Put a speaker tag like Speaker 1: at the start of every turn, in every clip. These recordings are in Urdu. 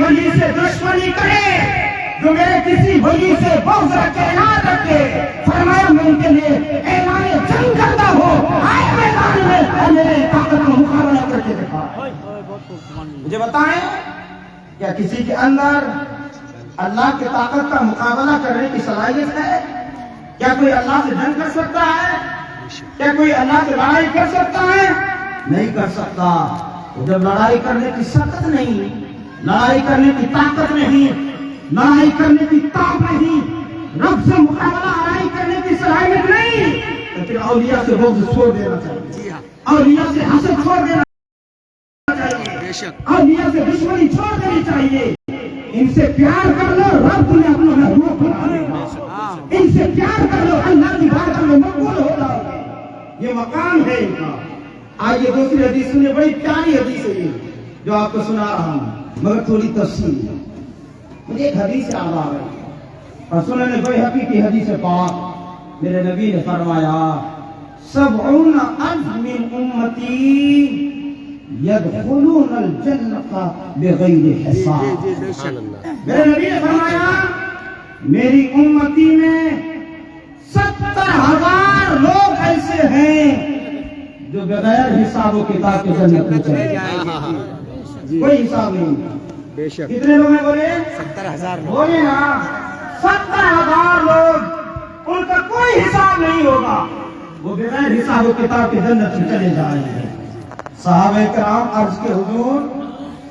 Speaker 1: ولی سے دشمنی کرے، جو میرے کسی ولی سے بغض رکھے، نہ رکھے، فرمایا میں ان کے لیے اعلان جنگ کرتا ہوں، آئے میدان میں اور میرے طاقت کا مقابلہ کر کے دکھا۔ مجھے بتائیں کیا کسی کے اندر اللہ کی طاقت کا مقابلہ کرنے کی صلاحیت ہے؟ کیا کوئی اللہ سے جنگ کر سکتا ہے؟ کیا کوئی اللہ سے لڑائی کر سکتا ہے؟ نہیں کر سکتا۔ جب لڑائی کرنے کی سخت نہیں، لڑائی کرنے کی طاقت نہیں، لڑائی کرنے کی طاقت نہیں، رب سے مقابلہ لڑائی کرنے کی صلاحیت نہیں، تو پھر اولیاء سے بغض چھوڑ دینا چاہیے، اولیاء سے حسد چھوڑ دینا چاہیے، اولیاء سے دشمنی چھوڑ دینی چاہیے۔ ان سے پیار کر لو، رب تمہیں اپنا محبوب بنا دے گا۔ ان سے پیار کر لو، اللہ کی بارگاہ میں مقبول ہو جاؤ گے۔ یہ مقام ہے ان کا۔ آئیے دوسری حدیث سنیے، بڑی پیاری حدیث ہے یہ جو آپ کو سنا رہا ہوں، مگر تھوڑی تفصیل ہے۔ مجھے ایک حدیث یاد آ رہی ہے، اور سنن بیہقی کی حدیث پاک، میرے نبی نے فرمایا 70,000 من امتی يدخلون الجنة بغیر حساب۔ میرے نبی نے فرمایا میری امتی میں 70,000 لوگ ایسے ہیں جو بغیر حساب و کتاب کے جنت میں چلے جائیں گے، کوئی حساب نہیں۔ بے شک کتنے لوگ ہیں بولے؟ 70,000 بولے نا، 70,000 لوگ، ان کا کوئی حساب نہیں ہوگا، وہ بغیر حساب و کتاب کے جنت میں چلے جائیں گے۔ صحابہ کرام عرض کے حضور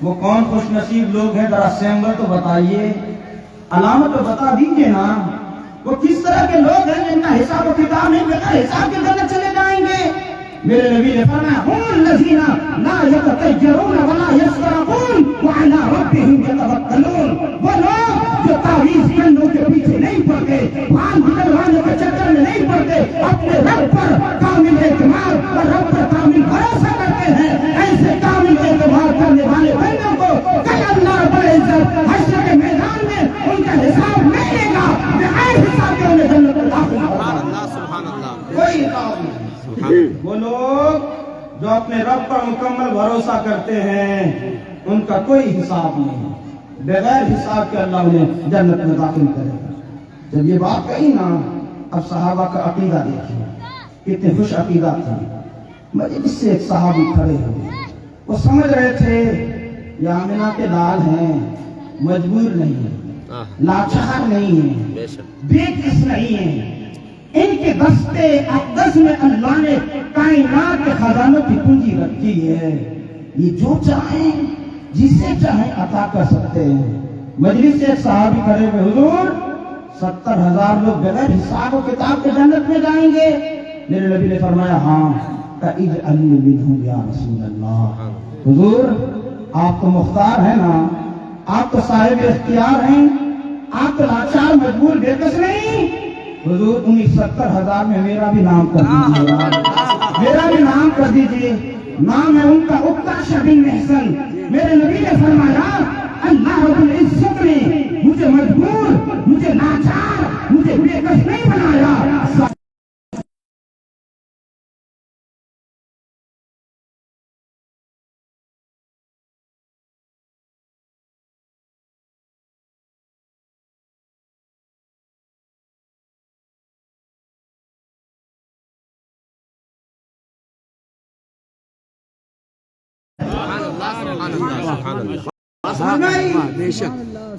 Speaker 1: وہ کون خوش نصیب لوگ ہیں، ذرا سیمبل تو بتائیے، علامت تو بتا دیجئے نا، وہ کس طرح کے لوگ ہیں جن کا حساب و کتاب نہیں، بغیر حساب کے جنت چلے جائیں گے؟ میرے نبی نے فرمایا هم الذین لا یتطیرون ولا یسرقون وعلی ربهم یتوکلون، وہ لوگ جو تعویذ کنوں کے پیچھے نہیں پڑتے، بھال بھکلوانے کے چکر میں نہیں پڑتے، اپنے رب پر کامل اعتماد اور رب پر کامل بھروسہ کرتے ہیں۔ ایسے کامل اعتماد کرنے والے بندوں کو کل اللہ رب العزت حشر کے میدان میں ان کا حساب نہیں لے گا، بغیر حساب کے انہیں جنت میں داخل ہوگا۔ کوئی حساب نہیں۔ وہ لوگ جو اپنے رب پر مکمل بھروسہ کرتے ہیں ان کا کوئی حساب نہیں، بغیر حساب کے اللہ انہیں جنت میں داخل کرے گا۔ جب یہ بات کہی نا، اب صحابہ کا عقیدہ دیکھیے کتنے خوش عقیدہ تھے۔ مجلس سے ایک صحابی کھڑے ہوئے، وہ سمجھ رہے تھے یہ آمنہ کے لال ہیں، مجبور نہیں ہیں، لاچار نہیں ہیں، بے کس نہیں ہیں، ان کے دستے اقدس میں اللہ نے کائنات کے خزانوں کی کنجی رکھی ہے، یہ جو چاہیں جسے چاہیں عطا کر سکتے ہیں۔ مجلس سے ایک صحابی کھڑے ہوئے، حضور 70,000 لوگ بغیر حساب و کتاب کے جنت میں جائیں گے؟ میرے نبی نے فرمایا ہاں، اجعلنی منہم یا رسول اللہ۔ حضور آپ تو مختار ہیں نا، آپ تو صاحب اختیار ہیں، آپ تو لاچار مجبور بے کس نہیں۔ حضور انہی 70,000 میں میرا بھی نام کر دیجیے، میرا بھی نام کر دیجیے۔ نام ہے ان کا عکاشہ بن محصن۔ میرے نبی نے فرمایا اللہ رب العزت نے مجھے مجبور، مجھے لاچار، مجھے بے کس نہیں بنایا۔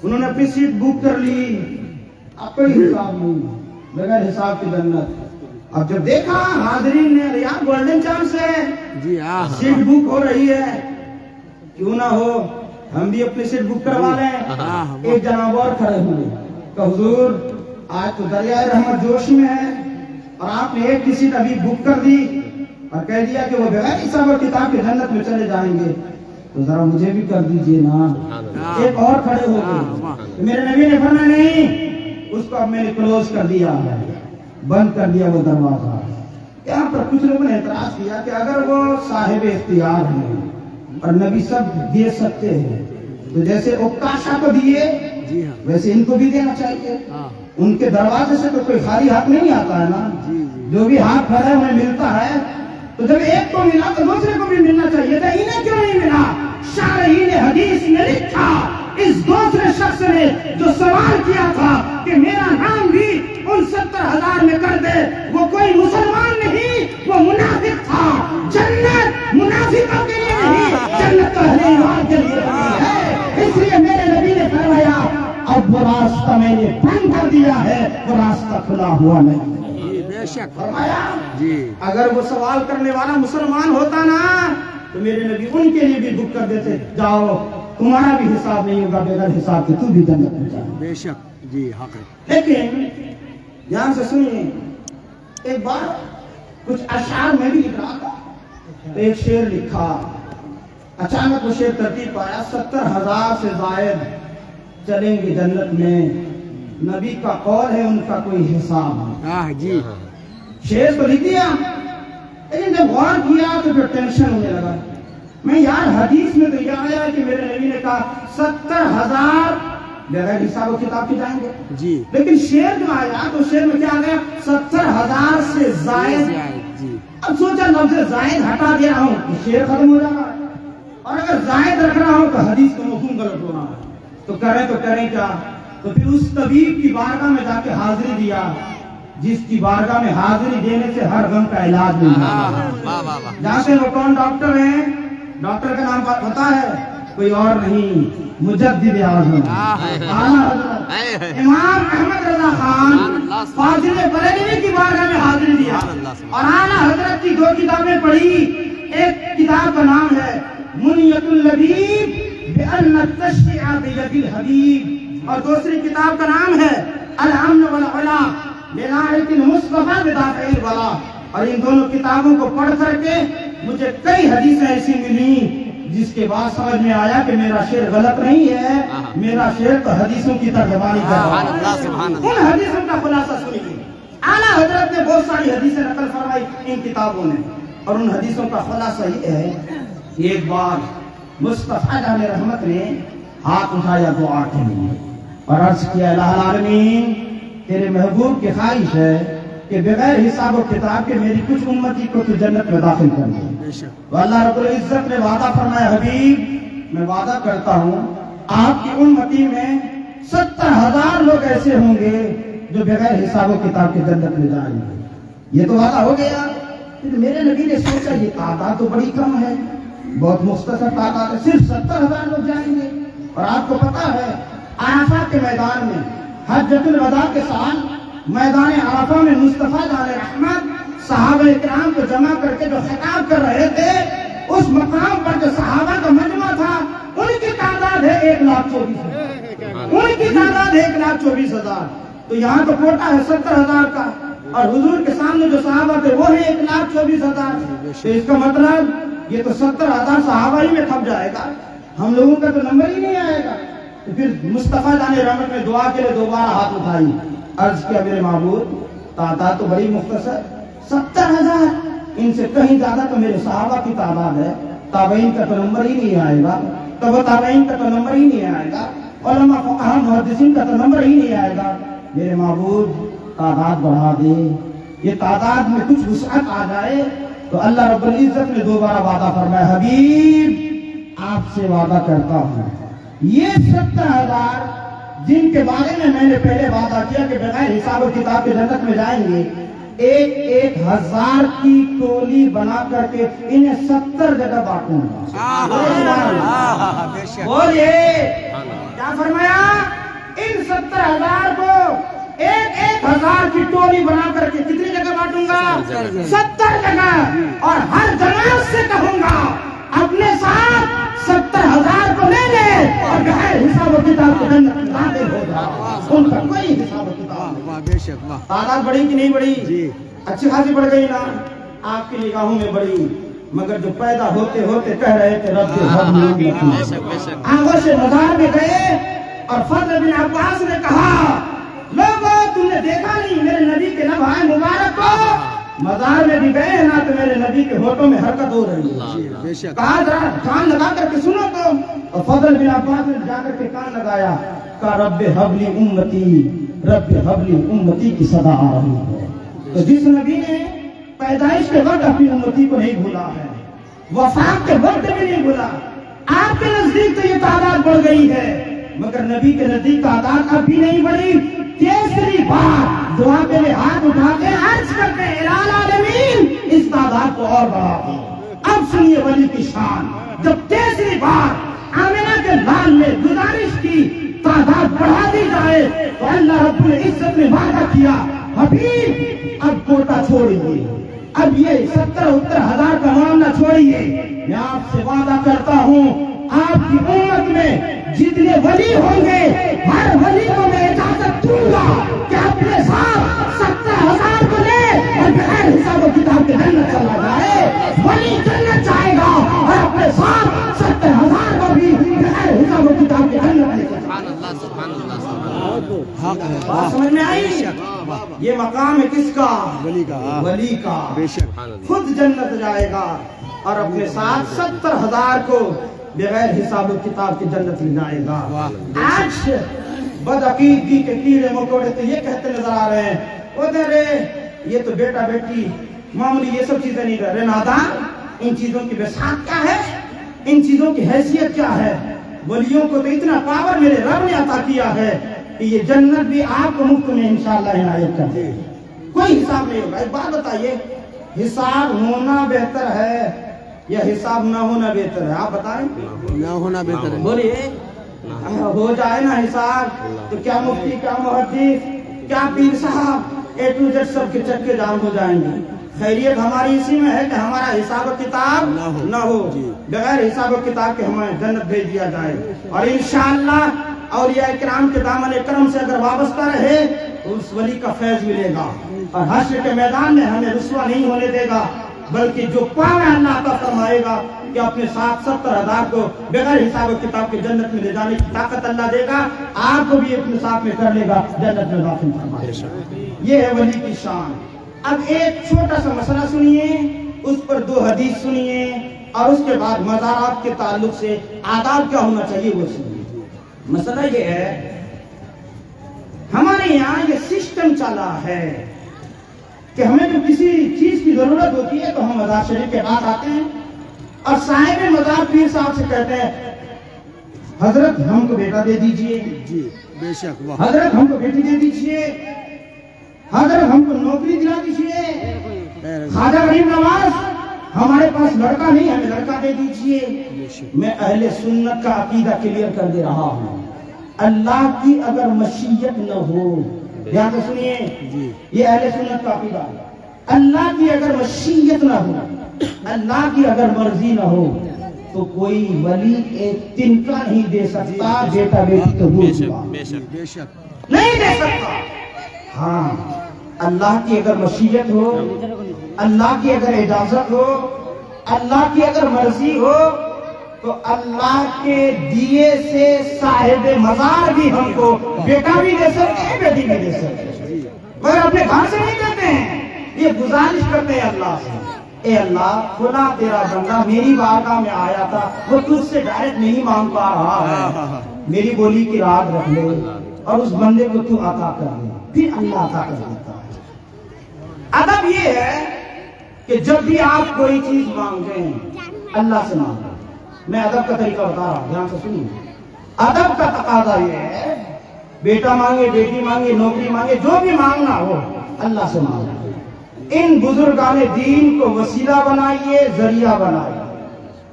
Speaker 1: انہوں نے اپنی سیٹ بک کر لی، اب کوئی حساب نہیں، بغیر حساب کی جنت۔ اب جب دیکھا حاضرین نے یار گولڈن چانس ہے، سیٹ بک ہو رہی ہے، کیوں نہ ہو ہم بھی اپنی سیٹ بک کروا لیں۔ ایک جناب اور کھڑے ہوئے کہ حضور آج تو دریائے رحمت جوش میں ہے اور آپ نے ایک کی سیٹ ابھی بک کر دی اور کہہ دیا کہ وہ بغیر حساب و کتاب کی جنت میں چلے جائیں گے، تو ذرا مجھے بھی کر دیجئے نا۔ ایک اور کھڑے ہو گئے، میرے نبی نے فرمایا نہیں، اس کو اب میں نے کلوز کر دیا ہے، بند کر دیا وہ دروازہ۔ یہاں پر کچھ لوگوں نے اعتراض کیا کہ اگر وہ صاحب اختیار ہیں اور نبی سب دے سکتے ہیں تو جیسے عکاشہ کو دیے ویسے ان کو بھی دینا چاہیے، ان کے دروازے سے تو کوئی خالی ہاتھ نہیں آتا ہے نا، جو بھی ہاتھ بھرا ہے انہیں ملتا ہے، تو جب ایک کو ملا تو دوسرے کو بھی ملنا چاہیے تھا، انہیں کیوں نہیں ملا؟ شارحین حدیث نے لکھا اس جو سوال کیا تھا کہ میرا نام بھی ان 70,000 میں کر دے، وہ کوئی مسلمان نہیں، وہ منافق تھا۔ جنت منافقوں کے لیے نہیں، جنت تو اہل ایمان کے لیے ہے۔ اس لیے میرے نبی نے فرمایا اب وہ راستہ میں نے بند کر دیا ہے، وہ راستہ کھلا ہوا نہیں۔
Speaker 2: بے شک
Speaker 1: فرمایا
Speaker 2: جی،
Speaker 1: اگر وہ سوال کرنے والا مسلمان ہوتا نا تو میرے نبی ان کے لیے بھی بک کر دیتے، جاؤ تمہارا بھی حساب نہیں ہوگا، بغیر حساب کے تو بھی جنت میں جائے۔
Speaker 2: بے شک جی، حق ہے۔
Speaker 1: لیکن یہاں سے سنیے، ایک بار کچھ اشعار میں بھی لکھ رہا تھا تو ایک شعر لکھا، اچانک وہ شعر ترتیب پایا، 70,000 سے زائد چلیں گے جنت میں، نبی کا قول ہے ان کا کوئی حساب نہیں۔
Speaker 2: جی
Speaker 1: شعر تو لکھ دیا، لیکن جب غور کیا تو پھر ٹینشن ہونے لگا۔ میں یار حدیث میں تو یہ آیا کہ میرے نبی نے کہا 70,000 بغیر حساب و کتاب کے جائیں گے،
Speaker 2: جی
Speaker 1: لیکن شعر جو آیا تو شعر میں کیا آ گیا 70,000 سے زائد۔
Speaker 2: جی
Speaker 1: اب سوچا لفظ زائد ہٹا دیا ہوں تو شعر ختم ہو جائے گا، اور اگر زائد رکھ رہا ہوں تو حدیث کا مفہوم غلط ہو رہا ہے، تو کریں کیا؟ تو پھر اس طبیب کی بارگاہ میں جا کے حاضری دیا جس کی بارگاہ میں حاضری دینے سے ہر غم کا علاج مل جاتا ہے۔ جانتے وہ کون ڈاکٹر ہیں؟ ڈاکٹر کا نام پتا ہے؟ کوئی اور نہیں، مجدد اعظم اعلیٰ حضرت امام احمد رضا خان فاضل بریلوی کی بارگاہ میں حاضری دیا، اور اعلیٰ حضرت کی 2 کتابیں پڑھی۔ ایک کتاب کا نام ہے منیت اللبیب بأن التشریع بید الحبیب، اور دوسری کتاب کا نام ہے الامن والعلا بناعت المصطفیٰ بدافع الولا۔ اور ان دونوں کتابوں کو پڑھ کر کے مجھے کئی حدیثیں ایسی ملی جس کے بعد سمجھ میں آیا کہ میرا شعر غلط نہیں ہے، میرا شعر تو حدیثوں کی ترجمانی کر رہا ہے۔ ان حدیثوں کا خلاصہ سنیے، اعلیٰ حضرت نے بہت ساری حدیثیں نقل فرمائی ان کتابوں نے، اور ان حدیثوں کا خلاصہ یہ ہے کہ ایک بار مصطفیٰ جان رحمت نے ہاتھ اٹھایا دعا کے لیے اور عرض کیا الہ العالمین، تیرے محبوب کی خواہش ہے کہ بغیر حساب و کتاب کے میری کچھ امتی کو تو جنت میں داخل کر دے۔ تو اللہ رب العزت نے وعدہ فرمایا حبیب میں وعدہ کرتا ہوں آپ کی امتی میں 70,000 لوگ ایسے ہوں گے جو بغیر حساب و کتاب کے جنت میں جائیں گے۔ یہ تو وعدہ ہو گیا۔ پھر میرے نبی نے سوچا یہ تعداد تو بڑی کم ہے، بہت مختصر تعداد ہے، صرف 70,000 لوگ جائیں گے۔ اور آپ کو پتا ہے عرفات کے میدان میں حجۃ الوداع کے سال میدان عرفہ میں مصطفیٰ جان رحمت صحابہ کرام کو جمع کر کے جو خطاب کر رہے تھے، اس مقام پر جو صحابہ کا مجمع تھا ان کی تعداد ہے 1,24,000، ان کی تعداد ہے 1,24,000۔ تو یہاں تو کوٹا ہے 70,000 کا، اور حضور کے سامنے جو صحابہ تھے وہ ہے 1,24,000۔ تو اس کا مطلب یہ تو 70,000 صحابہ ہی میں کھپ جائے گا، ہم لوگوں کا تو نمبر ہی نہیں آئے گا۔ تو پھر مصطفیٰ جان رحمت نے دعا کے لیے دوبارہ ہاتھ اٹھائی، عرض کیا میرے معبود تعداد تو بڑی مختصر 70,000، ان سے کہیں زیادہ تو میرے صحابہ کی تعداد ہے، تابعین کا تو نمبر ہی نہیں آئے گا، تبع تابعین کا تو نمبر ہی نہیں آئے گا، علماء فقہاء محدثین کا تو نمبر ہی نہیں آئے گا۔ میرے معبود تعداد بڑھا دے، یہ تعداد میں کچھ وسعت آ جائے۔ تو اللہ رب العزت نے دوبارہ وعدہ فرمایا حبیب آپ سے وعدہ کرتا ہوں یہ 70,000 جن کے بارے میں نے پہلے وعدہ کیا کہ بغیر حساب و کتاب کے جنت میں جائیں گے، 1,000 کی ٹولی بنا کر کے انہیں 70 جگہ بانٹوں گا۔ بولیے کیا فرمایا؟ ان 70,000 کو 1,000 کی ٹولی بنا کر کے کتنی جگہ بانٹوں گا؟ 70 جگہ، اور ہر جماعت سے کہوں گا اپنے ساتھ 70,000 کو لے لے اور بغیر حساب و کتاب کے جنت میں داخل ہو جا، ان کا کوئی حساب و کتاب نہیں۔ تعداد بڑی کہ نہیں بڑی؟ اچھی خاصی بڑھ گئی نا آپ کی نگاہوں میں بڑی، مگر جو پیدا ہوتے ہوتے کہہ رہے تھے رب آنکھوں سے مزار میں گئے، اور فضل بن عباس نے کہا لوگوں تم نے دیکھا نہیں میرے نبی کے نبھائے مبارک کو، مزار میں بھی گئے نا تو میرے نبی کے ہوٹوں میں حرکت ہو رہی ہے، کہا ذرا کان لگا کر کے سنو تو، اور فضل بن عباس نے جا کر کے کان لگایا، کہا رب حبلی امتی، رب حبلی امتی کی صدا آ رہی ہے۔ تو جس نبی نے پیدائش کے وقت اپنی امتی کو نہیں بھولا ہے، وفات کے وقت بھی نہیں بھولا، آپ کے نزدیک تو یہ تعداد بڑھ گئی ہے، مگر نبی کے نزدیک تعداد اب بھی نہیں بڑھی. تیسری بار دعا کے لیے ہاتھ اٹھا کے عرض کرتے ہیں الہ العالمین اس تعداد کو اور بڑھا دو. اب سنیے ولی کی شان. جب تیسری بار آمنہ کے لال نے گزارش کی تعداد بڑھا دی جائے تو اللہ رب العزت نے وعدہ کیا حبیب اب کوٹا چھوڑیے, اب یہ 70-70 ہزار کا معاملہ چھوڑیے. میں آپ سے وعدہ کرتا ہوں آپ کی امت میں جتنے ولی ہوں گے ہر ولی کو میں اجازت دوں گا کہ اپنے ساتھ 70,000 کو لے اور بغیر حساب و کتاب کے جنت چلا جائے. ولی جنت جائے گا اور اپنے ساتھ 70,000 کو بھی بغیر حساب و کتاب کے جنت لے جائے گا. بات سمجھ میں آئی؟ یہ مقام ہے کس کا؟
Speaker 2: ولی کا.
Speaker 1: ولی کا.
Speaker 2: بے شک.
Speaker 1: خود جنت جائے گا اور اپنے ساتھ 70,000 کو بغیر حساب و کتاب کی جنت لے جائے گا. آج بدعقیدگی کے کیڑے مکوڑے تو یہ کہتے نظر آ رہے ہیں ادھر یہ تو بیٹا بیٹی معمولی یہ سب چیزیں نہیں کر رہے. نادان, ان چیزوں کی بساط کیا ہے, ان چیزوں کی حیثیت کیا ہے. ولیوں کو تو اتنا پاور میرے رب نے عطا کیا ہے کہ یہ جنت بھی آپ کو مفت میں انشاءاللہ عنایت کر دے. کوئی حساب نہیں ہوگا. ایک بات بتائیے, حساب ہونا بہتر ہے یا حساب نہ ہونا بہتر ہے؟ آپ بتائیں.
Speaker 2: نہ ہونا بہتر ہے.
Speaker 1: بولیے. ہو جائے نا حساب تو کیا مفتی, کیا محدث, کیا پیر صاحب اے ٹو زیڈ سب کے چکے جام ہو جائیں گے. خیریت ہماری اسی میں ہے کہ ہمارا حساب و کتاب نہ ہو, بغیر حساب و کتاب کے ہمیں جنت بھیج دیا جائے. اور انشاءاللہ اولیاء کرام کے دامن کرم سے اگر وابستہ رہے تو اس ولی کا فیض ملے گا اور حشر کے میدان میں ہمیں رسوا نہیں ہونے دے گا, بلکہ جو پاوے اللہ عطا فرمائے گا کہ اپنے ساتھ 70,000 کو بغیر حساب و کتاب کے جنت میں لے جانے کی طاقت اللہ دے گا. آپ کو بھی اپنے ساتھ میں کر لے گا, جنت میں داخل فرمائے گا. یہ ہے ولی کی شان. اب ایک چھوٹا سا مسئلہ سنیے, اس پر 2 حدیث سنیے اور اس کے بعد مزارات کے تعلق سے آداب کیا ہونا چاہیے وہ سنیے. مسئلہ یہ ہے ہمارے یہاں یہ سسٹم چلا ہے کہ ہمیں جو کسی چیز کی ضرورت ہوتی ہے تو ہم مزار شریف کے پاس آتے ہیں اور صاحب مزار پیر صاحب سے کہتے ہیں حضرت ہم کو بیٹا دے دیجئے,
Speaker 2: جی بے شک.
Speaker 1: حضرت ہم کو بیٹی دے دیجئے, حضرت ہم کو نوکری دلا دیجئے, خواجہ غریب نواز ہمارے پاس لڑکا نہیں ہمیں لڑکا دے دیجئے. میں اہل سنت کا عقیدہ کلیئر کر دے رہا ہوں. اللہ کی اگر مشیت نہ ہو, دھیان سے سنیے, یہ اہل سنت کا عقیدہ ہے. اللہ کی اگر مشیت نہ ہو, اللہ کی اگر مرضی نہ ہو تو کوئی ولی ایک تنکا نہیں دے سکتا. بیٹا بیٹی تو دور ہوا نہیں دے سکتا. ہاں, اللہ کی اگر مشیت ہو, اللہ کی اگر اجازت ہو, اللہ کی اگر مرضی ہو تو اللہ کے دیے سے صاحب مزار بھی ہم کو بیٹا بھی دے سکتے ہیں, بیٹی بھی دے سکتے ہیں, مگر اپنے گھر سے نہیں دیتے ہیں. یہ گزارش کرتے ہیں اللہ سے, اے اللہ فلاں تیرا بندہ میری بارگاہ میں آیا تھا, وہ تجھ سے ڈائریکٹ نہیں مانگ پا رہا ہے, میری بولی کی رات رکھ لے اور اس بندے کو تو عطا کر دے. پھر اللہ عطا کر دیتا ہے. ادب یہ ہے کہ جب بھی آپ کوئی چیز مانگتے ہیں اللہ سے مانگیں. میں ادب کا طریقہ بتا رہا ہوں, دھیان سے سنیے. ادب کا تقاضا یہ ہے بیٹا مانگے, بیٹی مانگے, نوکری مانگے, جو بھی مانگنا ہو اللہ سے مانگے. ان بزرگان دین کو وسیلہ بنائیے, ذریعہ بنائیے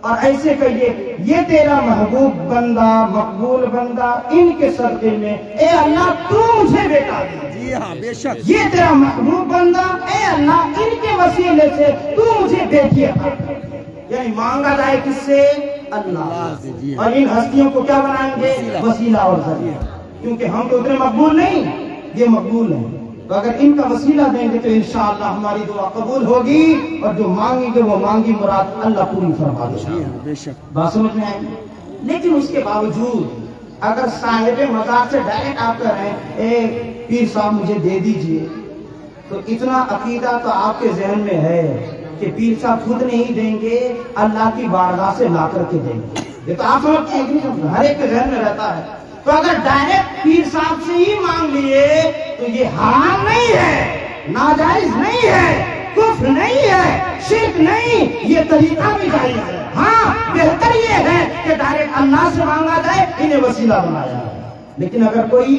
Speaker 1: اور ایسے کہیے یہ تیرا محبوب بندہ, مقبول بندہ, ان کے صدقے میں اے اللہ تو مجھے بیٹا دے.
Speaker 2: جی ہاں بے شک.
Speaker 1: یہ تیرا محبوب بندہ, اے اللہ ان کے وسیلے سے تو مجھے بیٹی عطا کر. یعنی مانگا جائے کس سے؟ اللہ. اور ان ہستیوں کو کیا بنائیں گے؟ وسیلہ اور ذریعہ. کیونکہ ہم تو اتنے مقبول نہیں, یہ مقبول ہیں. تو اگر ان کا وسیلہ دیں گے تو انشاءاللہ ہماری دعا قبول ہوگی اور جو مانگیں گے وہ مانگی مراد اللہ پوری فرما دے گا.
Speaker 2: بے شک.
Speaker 1: بات سمجھ میں آئی؟ لیکن اس کے باوجود اگر صاحب مزار سے ڈائریکٹ آپ کہہ رہے ہیں اے پیر صاحب مجھے دے دیجئے, تو اتنا عقیدہ تو آپ کے ذہن میں ہے کہ پیر صاحب خود نہیں دیں گے, اللہ کی بارگاہ سے لا کر کے دیں گے. یہ تو آپ سمجھتے ہیں کہ ہر ایک کے ذہن میں رہتا ہے. تو اگر ڈائریکٹ پیر صاحب سے ہی مانگ لیے تو یہ حرام نہیں ہے, ناجائز نہیں ہے, کفر نہیں ہے, شرک نہیں, یہ طریقہ بھی جائز ہے. ہاں بہتر یہ ہے کہ ڈائریکٹ اللہ سے مانگا جائے، انہیں وسیلہ بنایا ہے۔ لیکن اگر کوئی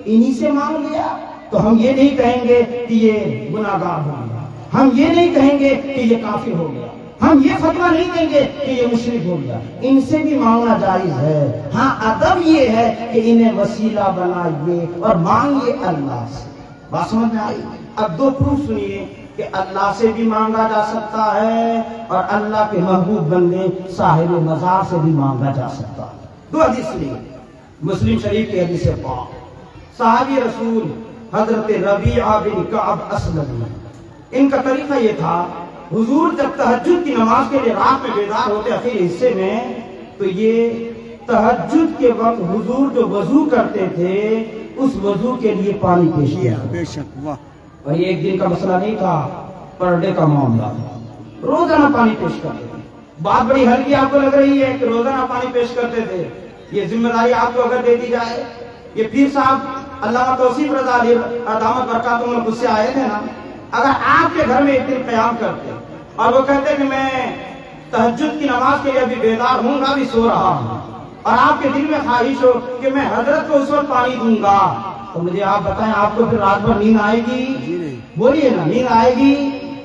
Speaker 1: انہی سے مانگ لیا تو ہم یہ نہیں کہیں گے کہ یہ گناہگار ہو گیا، ہم یہ نہیں کہیں گے کہ یہ کافر ہو گیا، ہم یہ فتویٰ نہیں دیں گے کہ یہ مشرک ہو گیا۔ ان سے بھی مانگنا جائز ہے، ہاں ادب یہ ہے کہ انہیں وسیلہ بنائیے اور مانگیے اللہ سے۔ بات سمجھ میں آئی؟ اب دو پروف سنیے کہ اللہ سے بھی مانگا جا سکتا ہے اور اللہ کے محبوب بندے صاحب مزار سے بھی مانگا جا سکتا ہے۔ دو حدیث سنیے، مسلم شریف کی حدیث پاک، صحابی رسول حضرت ربیعہ بن کعب اسلمی، ان کا طریقہ یہ تھا، حضور جب تہجد کی نماز کے لیے رات میں بیدار ہوتے آخری حصے میں، تو یہ تہجد کے وقت حضور جو وضو کرتے تھے اس وضو کے لیے پانی پیش کیا۔
Speaker 2: بے شک، واہ،
Speaker 1: اور یہ ایک دن کا مسئلہ نہیں تھا، پر ڈے کا معاملہ تھا، روزانہ پانی پیش کرتے تھے۔ بات بڑی ہلکی آپ کو لگ رہی ہے کہ روزانہ پانی پیش کرتے تھے، یہ ذمہ داری آپ کو اگر دے دی جائے، یہ پیر صاحب علامہ توصیف رضا علی دامت برکاتہم میں خود سے آئے تھے نا، اگر آپ کے گھر میں ایک دن قیام کرتے اور وہ کہتے کہ میں تہجد کی نماز کے لیے ابھی بیدار ہوں گا، ابھی سو رہا ہوں، اور آپ کے دل میں خواہش ہو کہ میں حضرت کو اس وقت پانی دوں گا، تو مجھے آپ بتائیں آپ کو پھر رات بھر نیند آئے گی؟ بولیے نا، نیند آئے گی؟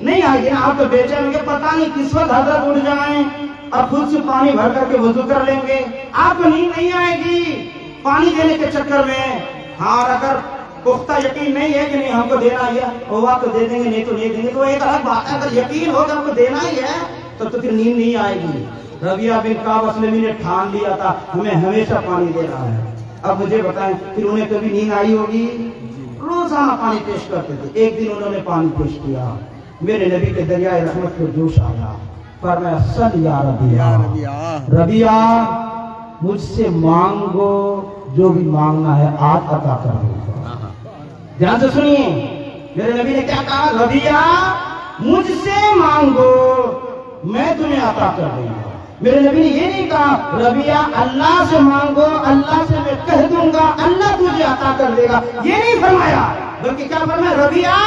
Speaker 1: نہیں آئے گی نا، آپ تو بے چین ہوں گے، پتہ نہیں کس وقت حضرت اٹھ جائیں اور خود سے پانی بھر کر کے وضو کر لیں گے، آپ کو نیند نہیں آئے گی پانی دینے کے چکر میں۔ ہاں، اور اگر پختہ یقین نہیں ہے کہ نہیں ہم کو دینا ہی ہے، ہوا تو دے دیں گے، نہیں تو نہیں دیں گے، تو ایک الگ بات ہے۔ اگر یقین ہو کہ ہم کو دینا ہی ہے تو پھر نیند نہیں آئے گی۔ ربیعہ بن کعب اسلمی نے ٹھان لیا تھا ہمیں ہمیشہ پانی دینا ہے۔ اب مجھے بتائیں پھر انہیں کبھی نیند آئی ہوگی؟ روزانہ پانی پیش کرتے تھے۔ ایک دن انہوں نے پانی پیش کیا، میرے نبی کے دریائے رحمت کو جوش آیا، فرمایا صل یا ربیعہ، ربیعہ مجھ سے مانگو جو بھی مانگنا ہے آج عطا کر دوں گا۔ دھیان سے سنیے، میرے نبی نے کیا کہا؟ ربیعہ مجھ سے مانگو میں تمہیں عطا کر دوں گا۔ میرے نبی نے یہ نہیں کہا ربیعہ اللہ سے مانگو، اللہ سے میں کہہ دوں گا اللہ تجھے عطا کر دے گا، یہ نہیں فرمایا، بلکہ کیا فرمایا؟ ربیعہ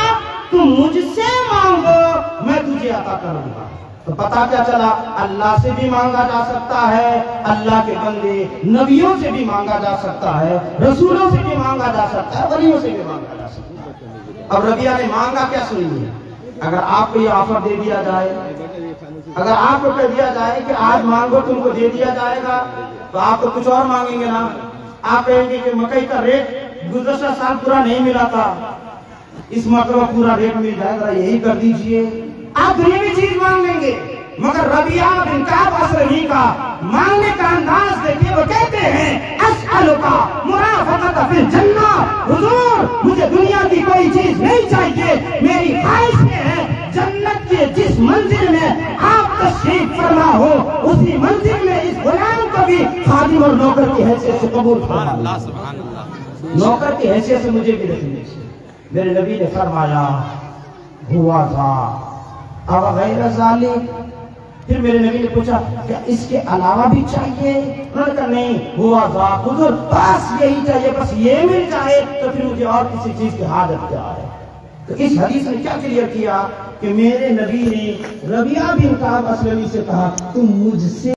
Speaker 1: تم مجھ سے مانگو میں تجھے عطا کر دوں گا۔ تو پتہ کیا چلا؟ اللہ سے بھی مانگا جا سکتا ہے، اللہ کے بندے نبیوں سے بھی مانگا جا سکتا ہے، رسولوں سے بھی مانگا جا سکتا ہے، ولیوں سے بھی مانگا جا سکتا ہے۔ اب ربیعہ نے مانگا کیا سنیے، اگر آپ کو یہ آفر دے دیا جائے، اگر آپ کو کہہ دیا جائے کہ آج مانگو تم کو دے دیا جائے گا، تو آپ تو کچھ اور مانگیں گے نا، آپ کہیں گے کہ مکئی کا ریٹ گزشتہ سال پورا نہیں ملا تھا، اس مرتبہ پورا ریٹ مل جائے گا، یہی کر دیجئے، آپ دنیاوی چیز مانگ لیں گے۔ مگر ربیعہ بن کعب اسلمی کا مانگنے کا انداز دیکھیے، وہ کہتے ہیں اسألک مرافقۃ فی الجنہ، حضور مجھے دنیا کی کوئی چیز نہیں چاہیے، میری خواہش یہ ہے جنت کے جس منزل میں آپ تشریف فرما ہو اسی منزل میں اس غلام کو بھی خادم اور نوکر کی حیثیت سے قبول فرما، نوکر کی حیثیت سے مجھے بھی رکھنے سے۔ میرے نبی نے فرمایا ہوا تھا اب غیر ذالک، پھر میرے نبی نے پوچھا کیا اس کے علاوہ بھی چاہیے؟ انہوں نے کہا نہیں، ہوا تھا حضور بس یہی چاہیے، بس یہ مل جائے تو پھر مجھے اور کسی چیز کی حاجت کیا ہے۔ تو اس حدیث نے کیا کلیئر کیا کہ میرے نبی نے ربیعہ بن کعب اسلمی سے کہا تم مجھ سے